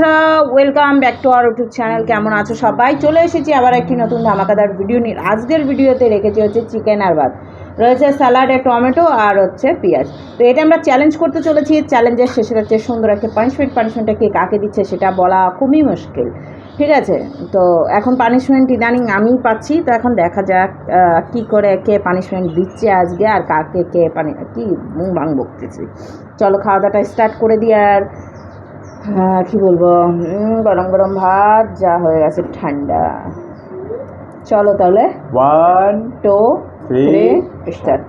বন্ধুরা, welcome back to our YouTube channel. কেমন আছো সবাই? চলে এসেছি আবার একটি নতুন ধামাকাদার ভিডিও নিয়ে। আজকের ভিডিওতে রেখেছি হচ্ছে চিকেন আর ভাত, রয়েছে স্যালাডে টমেটো আর হচ্ছে পেঁয়াজ। তো এটা আমরা চ্যালেঞ্জ করতে চলেছি। চ্যালেঞ্জের শেষে হচ্ছে সুন্দর একটা পানিশমেন্টটা কে কাকে দিচ্ছে সেটা বলা খুবই মুশকিল, ঠিক আছে? তো এখন পানিশমেন্ট ইদানিং আমিই পাচ্ছি। তো এখন দেখা যাক কী করে কে পানিশমেন্ট দিচ্ছে আজকে, আর কাকে কে কি মুখ ভাঙ বকতেছি। চলো খাওয়া দাওয়াটা স্টার্ট করে দিই। আর কী বলবো, গরম গরম ভাত যা হয়ে গেছে ঠান্ডা। চলো তাহলে 1, 2, 3 3 স্টার্ট।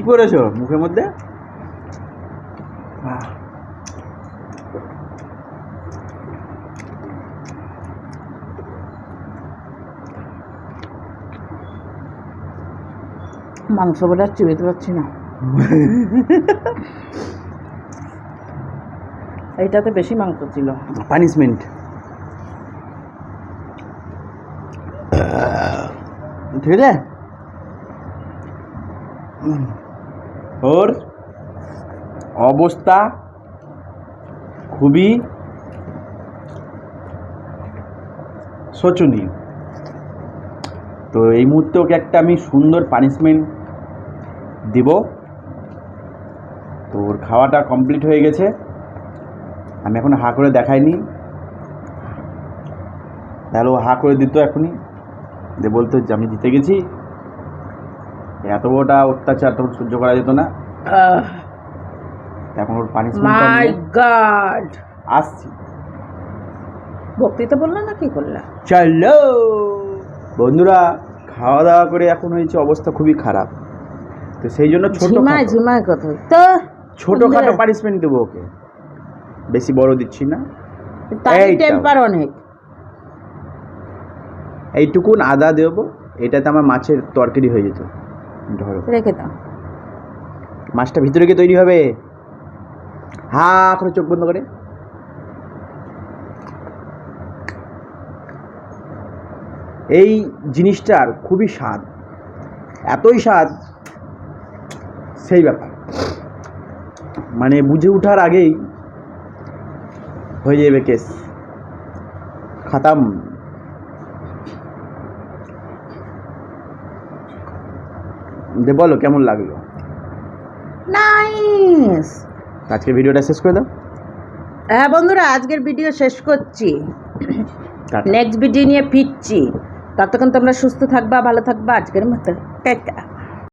কি করেছো মুখের মধ্যে? মাংস বলে আর চিবিতে পারছি না। এইটাতে বেশি মাংস ছিল। পানিশমেন্ট। ঠিক আছে। ওর অবস্থা খুবই শোচনীয়। তো এই মুহূর্তে ওকে একটা আমি সুন্দর পানিশমেন্ট দিব। তো ওর খাওয়াটা কমপ্লিট হয়ে গেছে, আমি এখন হা করে দেখাইনি, তাহলে ও হা করে দিত এখনই, যে বলতো যে আমি জিতে গেছি। এত বড়টা অত্যাচার তখন সহ্য করা যেত না। এখন ওর পানিশমেন্ট মাই গড, আসছি। ভক্তিতে বললে না কি করলে? চলো বন্ধুরা, খাওয়া দাওয়া করে এখন হয়েছে অবস্থা খুবই খারাপ। তো সেই জন্য ঝিমায় কথা তো ছোটখাটো পানিশমেন্ট দেবো ওকে, বেশি বড় দিচ্ছি না। তাই টেম্পার অনেক। এইটুকুন আদা দেবো, এটাতে আমার মাছের তরকারি হয়ে যেত। ধরো রেখে দাও, মাছটা ভিতরে গিয়ে তৈরি হবে। হা করে চোখ বন্ধ করে। এই জিনিসটার খুবই স্বাদ, এতই স্বাদ সেই ব্যাপার, মানে বুঝে ওঠার আগেই হয়ে যাবে কেস খাতাম। দে বলো কেমন লাগলো? নাইস। আজকে ভিডিওটা শেষ করে দাও। হ্যাঁ বন্ধুরা, আজকের ভিডিও শেষ করছি, নেক্সট ভিডিও নিয়ে ফিরছি। ততক্ষণ তোমরা সুস্থ থাকবা, ভালো থাকবা। আজকের মতো টাটা।